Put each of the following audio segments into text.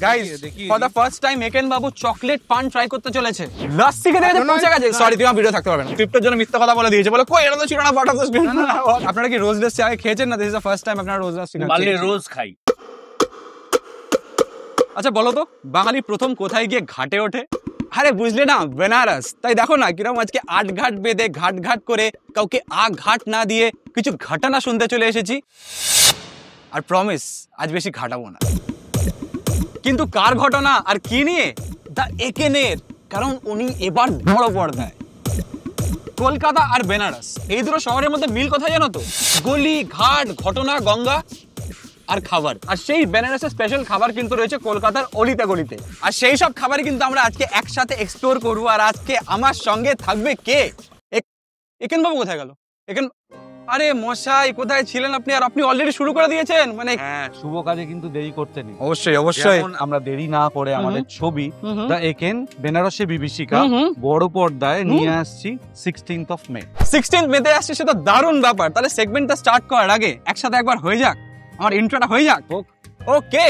Guys for the first time Eken Babu chocolate পান try করতে চলেছে। লস্যি খেতে খেতে পৌঁছে গেছে। সরি তুমি ভিডিও থাকতে পারবে না, স্ক্রিপ্টের জন্য মিথ্যা কথা বলে দিয়েছে, বলে কই এটা তো ছিল না পার্ট অফ দ্য স্ক্রিপ্ট। আপনারা কি রোজ লস্যি আগে খেয়েছেন না? This is the first time আপনারা রোজ লস্যি খাচ্ছেন। বাঙালি রোজ খাই। আচ্ছা বলো তো, বাঙালি প্রথম কোথায় গিয়ে ঘাটে ওঠে? আরে বুঝলে না, বেনারস। তাই দেখো না কিরকম আজকে 8 ঘাট বেঁধে ঘাট ঘাট করে কাউকে ঘাট না দিয়ে কিছু ঘটনা শুনতে চলে এসেছি। আর প্রমিস আজ বেশি ঘাটাবো না। কিন্তু কার ঘটনা আর কি নিয়ে? দা একেনের। কারণ উনি এবার বড় পর্দায়। কলকাতা আর বেনারস এই দুটো শহরের মধ্যে মিল কোথায় জানো তো? গলি ঘাট, ঘটনা, গঙ্গা আর খাবার। আর সেই বেনারসের স্পেশাল খাবার কিন্তু রয়েছে কলকাতার অলিতে গলিতে। আর সেই সব খাবারই কিন্তু আমরা আজকে একসাথে এক্সপ্লোর করবো। আর আজকে আমার সঙ্গে থাকবে কে? একেন বাবু কোথায় গেল? একেন, আরে মশাই কোথায় ছিলেন আপনি? আর আপনি অলরেডি শুরু করে দিয়েছেন। মানে হ্যাঁ, শুভ কাজে কিন্তু দেরি করতে নেই। অবশ্যই অবশ্যই আমরা দেরি না করে আমাদের ছবি দা একেন বেনারসে বিভীষিকা বড় পর্দায় নিয়ে আসছি 16th of May। 16th মেতে আসছে, সেটা দারুণ ব্যাপার। তাহলে সেগমেন্টটা স্টার্ট করার আগে একসাথে একবার হয়ে যাক, আমার ইন্ট্রোটা হয়ে যাক। Okay,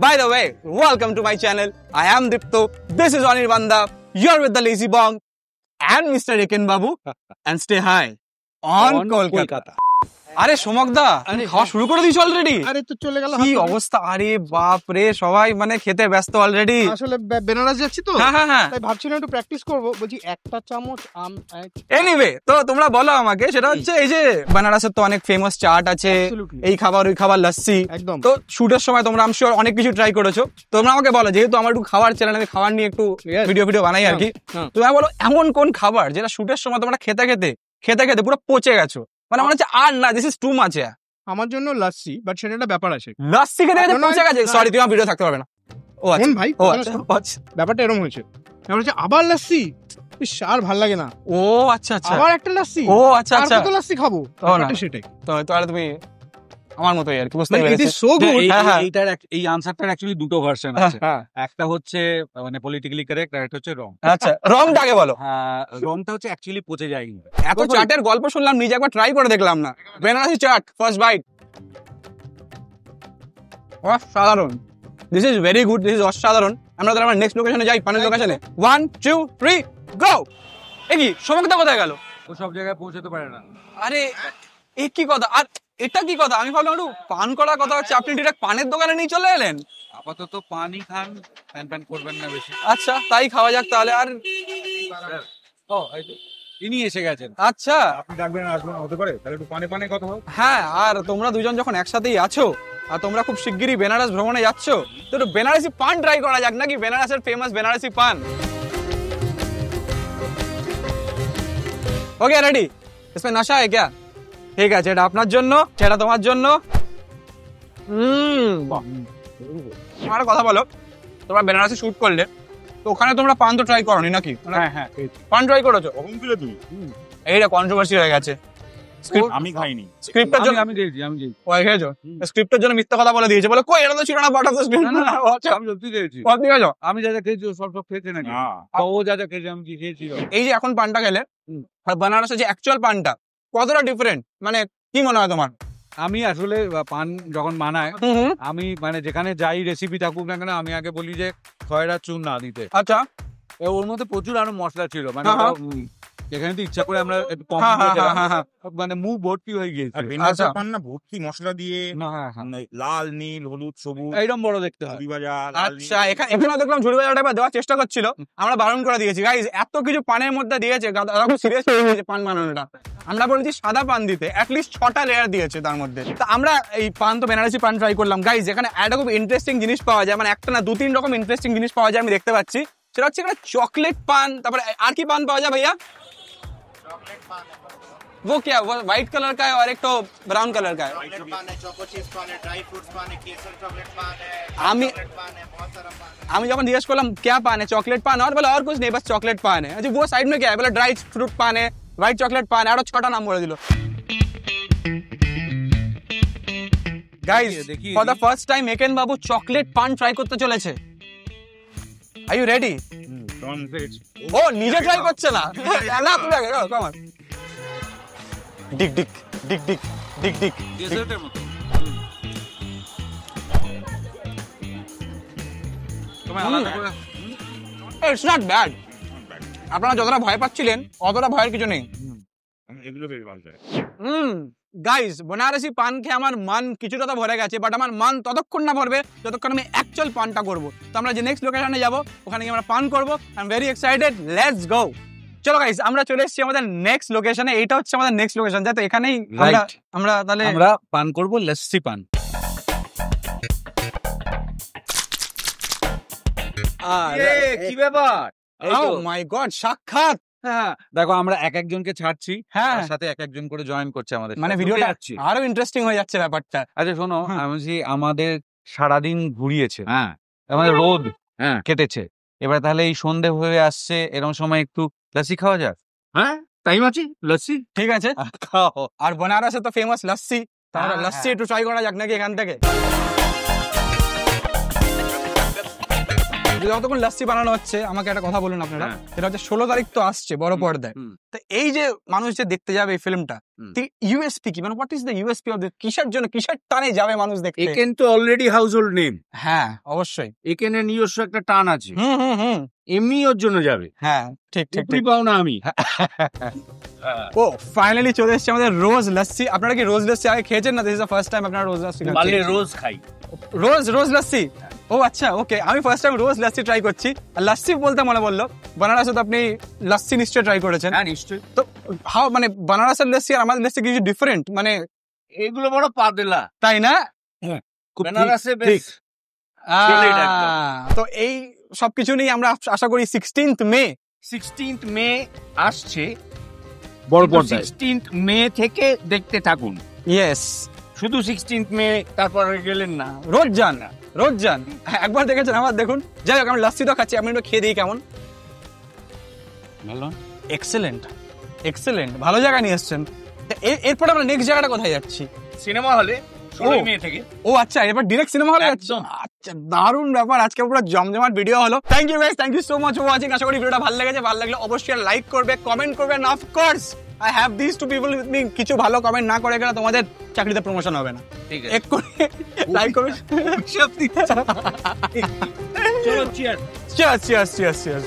by the way, welcome to my channel. I am Dipto, this is অনির্বাণদা, you are with the lazy bong and Mr. Eken Babu, and stay high on Kolkata. আরে সমকদা, খাওয়া শুরু করে দিয়েছো অলরেডি? আরে তো চলে গেল। কি অবস্থা? আরে বাপ রে, সবাই মানে খেতে ব্যস্ত অলরেডি। আসলে বেনারস যাচ্ছি তো, হ্যাঁ, তাই ভাবছিলাম একটু প্র্যাকটিস করব। বলছি একটা চামচ এনিওয়ে, তো তোমরা বলো আমাকে, সেটা হচ্ছে এই যে বেনারসের তো অনেক ফেমাস চাট আছে, এই খাবার ওই খাবার, লস্যি। একদম। তো শুটের সময় তোমরা আমি শিওর অনেক কিছু ট্রাই করেছো। তোমরা আমাকে বলো, যেহেতু আমার একটু খাবার চ্যানেল, আমি খাবার নিয়ে একটু ভিডিও বানাই আর কি। তোমরা বলো এমন কোন খাবার যেটা শুটের সময় তোমরা খেতে খেতে পুরো পচে গেছো, মানে মনে হচ্ছে আর না, দিস ইজ টু মাচ। আমার জন্য লস্যি, বাট সেটা একটা ব্যাপার আছে। লস্যি খেতে খেতে পৌঁছে গেছে। সরি তুমি ভিডিও থাকতে পারবে না। ও আচ্ছা ভাই, ও আচ্ছা, ব্যাপারটা এরকম হয়েছে। ব্যাপার হচ্ছে আবার লস্যি, আর ভাল লাগে না। ও আচ্ছা আচ্ছা, আবার একটা লস্যি। ও আচ্ছা আচ্ছা, কত লস্যি খাবো? সেটাই তো তাহলে তুমি আমার মতোই আর কি, বুঝতে পেরেছি। It is so good. এইটার এই আনসারটার অ্যাকচুয়ালি দুটো ভার্সন আছে। একটা হচ্ছে মানে পলিটিক্যালি কারেক্ট, আর একটা হচ্ছে রং। আচ্ছা, রংটা আগে বলো। হ্যাঁ, রংটা হচ্ছে অ্যাকচুয়ালি পচে যায়। এত চাটের গল্প শুনলাম, নিজে একবার ট্রাই করে দেখলাম না। বেনারসি চাট ফার্স্ট বাইট, অসাধারণ। This is very good, this is অসাধারণ। আমরা তাহলে আমার নেক্সট লোকেশনে যাই, পানের লোকেশনে। 1 2 3 গো। এ কি সমকদা কোথায় গেল? ও সব জায়গায় পৌঁছাতে পারে না। আরে এ কি কথা? আর এটা কি কথা? আমি ভাবলাম একটু পান করার কথা হচ্ছে, আপনি ডিরেক্ট পানের দোকানে নিয়ে চলে এলেন। আপাতত পানি খান, প্যান করবেন না বেশি। আচ্ছা, তাই খাওয়া যাক তাহলে। আর ও ইনি এসে গেছেন। আচ্ছা, আপনি ডাকবেন, আসবেন, হতে পারে তাহলে একটু পানে কথা হোক। হ্যাঁ, আর তোমরা দুজন যখন একসাথেই আছো আর তোমরা খুব শিগগিরই বেনারস ভ্রমণে যাচ্ছ, তো একটু বেনারসি পান ট্রাই করা যাক নাকি? বেনারসের ফেমাস বেনারসি পান। Okay ready? इसमें नशा है क्या? ঠিক আছে, এটা আপনার জন্য, সেটা তোমার জন্য। আমার কথা বলো, তোমরা বেনারসে শুট করলে তো ওখানে তোমরা পান তো ট্রাই করোনি নাকি? হ্যাঁ, পান ট্রাই করেছো? কখন দিলে তুমি? এইটা কন্ট্রোভার্সি হয়ে গেছে। আমি খাইনি। স্ক্রিপ্টের জন্য আমি খেয়েছি। ওই খেয়েছো? স্ক্রিপ্টের জন্য মিথ্যা কথা বলে দিয়েছে, বলে কই এটা তো ছিল না পার্ট অফ দ্য স্ক্রিপ্ট। আমি সত্যি খেয়েছি। আপনি খেয়েছো? আমি যা যা খেয়েছি সব খেয়েছে নাকি? ও যা যা খেয়েছি আমি কি খেয়েছি? এই যে এখন পানটা খেলে আর বেনারসের যে অ্যাকচুয়াল পানটা কতটা ডিফারেন্ট, মানে কি মনে হয় তোমার? আমি আসলে পান যখন বানাই, আমি মানে যেখানে যাই রেসিপি থাকুক না কেন, আমি আগে বলি যে খয়রা চুন না দিতে। আচ্ছা, ওর মধ্যে প্রচুর আরো মশলা ছিল, মানে এখানে তো ইচ্ছা করে আমরা একটু কম মানে মুখ ভর্তি হয়ে গিয়েছে। বেনারসি পান না ভর্তি মশলা দিয়ে, লাল নীল হলুদ সবুজ এইরকম বড় দেখতে হয়। আচ্ছা, এখানে দেখলাম ঝুড়ি ভাজা টাইপের দেওয়ার চেষ্টা করছিল, আমরা বারণ করে দিয়েছি। গাইস, এত কিছু পানের মধ্যে দিয়েছে, সিরিয়াস হয়ে গেছে পান বানানোটা। আমরা বলেছি সাদা পান দিতে, অ্যাটলিস্ট 6টা লেয়ার দিয়েছে তার মধ্যে। তো আমরা এই পান তো বেনারসি পান ট্রাই করলাম। গাইস, যেখানে একটা খুব ইন্টারেস্টিং জিনিস পাওয়া যায়, মানে একটা না 2-3 রকম ইন্টারেস্টিং জিনিস পাওয়া যায় আমি দেখতে পাচ্ছি। সেটা হচ্ছে এখানে চকলেট পান, তারপরে আর কি পান পাওয়া যায় ভাইয়া? वो क्या, वो व्हाइट कलर का है और एक तो ब्राउन कलर का है। पान है, चोको चीज पान है, ड्राई फ्रूट्स पान है, केसर चॉकलेट पान है, बहुत सारा पान है। আমি যখন জিজ্ঞেস করলাম क्या पान है, चॉकलेट पान, और बोला और कुछ नहीं, बस चॉकलेट पान है। अच्छा, वो साइड में क्या है? बोला ड्राई फ्रूट पान है, व्हाइट चॉकलेट पान है, और 6টা নাম বলে দিল। Guys, for the first time Eken Babu chocolate পান ট্রাই করতে চলেছে। Are you ready? ও নিজে ট্রাই করছে না, না তুমি আগে কম অন। ডিক ডিক ডিক ডিক ডিক ডিক ডেজার্টের মতো। তোমায় আলাদা করে ইটস নট ব্যাড। আপনারা যতটা ভয় পাচ্ছিলেন অতটা ভয়ের কিছু নেই। এগুলো বেশ ভালো যায়। গাইস, বনারসি পান খেয়ে আমার মান কিছুটা তো ভরে গেছে, বাট আমার মান ততক্ষণ না ভরবে যতক্ষণ আমি অ্যাকচুয়াল পানটা করব। তো আমরা যে নেক্সট লোকেশনে যাব ওখানে গিয়ে আমরা পান করব। I am very excited, let's go. চলো গাইস, আমরা চলে এসেছি আমাদের নেক্সট লোকেশনে। এইটা হচ্ছে আমাদের নেক্সট লোকেশন, যাতে এখানেই আমরা তাহলে আমরা পান করব লস্যি পান। কি ব্যাপার? ও মাই গড, সাক্ষাৎ। হ্যাঁ, দেখো আমরা এক একজনকে ছাড়ছি, হ্যাঁ, তার সাথে এক একজন করে জয়েন করছে আমাদের মানে সাথে। ভিডিওটা যাচ্ছি। আরো ইন্টারেস্টিং হয়ে যাচ্ছে ব্যাপারটা। আচ্ছা শোনো, হ্যাঁ। আমি বলছি আমাদের সারাদিন ঘুরিয়েছে, হ্যাঁ আমাদের রোদ হ্যাঁ কেটেছে, এবার তাহলে এই সন্ধে হয়ে আসছে, এরকম সময় একটু লস্যি খাওয়া যাক। হ্যাঁ টাইম আছে লস্যি ঠিক আছে, খাও। আর বনারসে তো ফেমাস লস্যি, তাহলে হ্যাঁ, লস্যি হ্যাঁ। একটু ট্রাই করা যাক নাকি এখান থেকে। যতক্ষণ লস্যি বানানো হচ্ছে আমাকে একটা কথা বলুন আপনারা, হ্যাঁ। সেটা হচ্ছে 16 তারিখ তো আসছে বড় পর্দায়। হুম। তো এই যে মানুষ যে দেখতে যাবে এই ফিল্মটা, হুম। ইউএসপি কি, মানে what is the USP of this? কিসের জন্য, কিসের টানে যাবে মানুষ দেখতে? একেন তো অলরেডি হাউস হোল্ড নেম, হ্যাঁ অবশ্যই। একেনের নিজস্ব একটা টান আছে, হুম হুম হুম, এমনি ওর জন্য যাবে। হ্যাঁ ঠিক ঠিক উপরি ঠিক। পাও না আমি। ও ফাইনালি চলে এসেছে আমাদের রোজ লস্যি। আপনারা কি রোজ লস্যি আগে খেয়েছেন না? This is the first time আপনারা রোজ লস্যি পারলে খাচ্ছেন? রোজ খাই। রোজ লস্যি। ও আচ্ছা, ওকে, আমি ফার্স্ট টাইম রোজ লস্যি ট্রাই করছি। আর লস্যি বলতে মনে বললো, বানারসে তো আপনি লস্যি নিশ্চয়ই ট্রাই করেছেন। হ্যাঁ নিশ্চয়ই। তো হাও, মানে বানারসের লস্যি আর আমাদের লস্যি কিছু ডিফারেন্ট, মানে এগুলো বড় পাতলা, তাই না? খুব বেনারসে বেশ Solid একদম। তো এই সবকিছু নিয়ে আমরা আশা করি 16th মে 16th মে আসছে, বড় কিন্তু 16th মে থেকে দেখতে থাকুন। ইয়েস, শুধু 16th মে তারপর গেলেন না। রোজ যান, রোজ যান। হ্যাঁ, একবার দেখেছেন, আবার দেখুন। যাই হোক, আমি লস্যি তো খাচ্ছি, আপনি একটু খেয়ে দিই কেমন। ভালো। এক্সেলেন্ট, এক্সেলেন্ট, ভালো জায়গা নিয়ে এসছেন। এরপর আমরা নেক্সট জায়গাটা কোথায় যাচ্ছি? সিনেমা হলে 16 মে থেকে। ও আচ্ছা, এবার ডিরেক্ট সিনেমা হলে যাচ্ছি। একদম। আচ্ছা, দারুণ ব্যাপার, আজকে পুরো জমজমাট ভিডিও হলো। Thank you guys, thank you so much for watching. আশা করি ভিডিওটা ভালো লেগেছে। ভালো লাগলে অবশ্যই লাইক করবে, কমেন্ট করবে, and of course I have this two people with me. কিছু ভালো কমেন্ট না করে গেলে তোমাদের চাকরিতে প্রমোশন হবে না। ঠিক আছে, এক করে লাইক করবে। চলো cheer. Cheers cheers cheers cheers.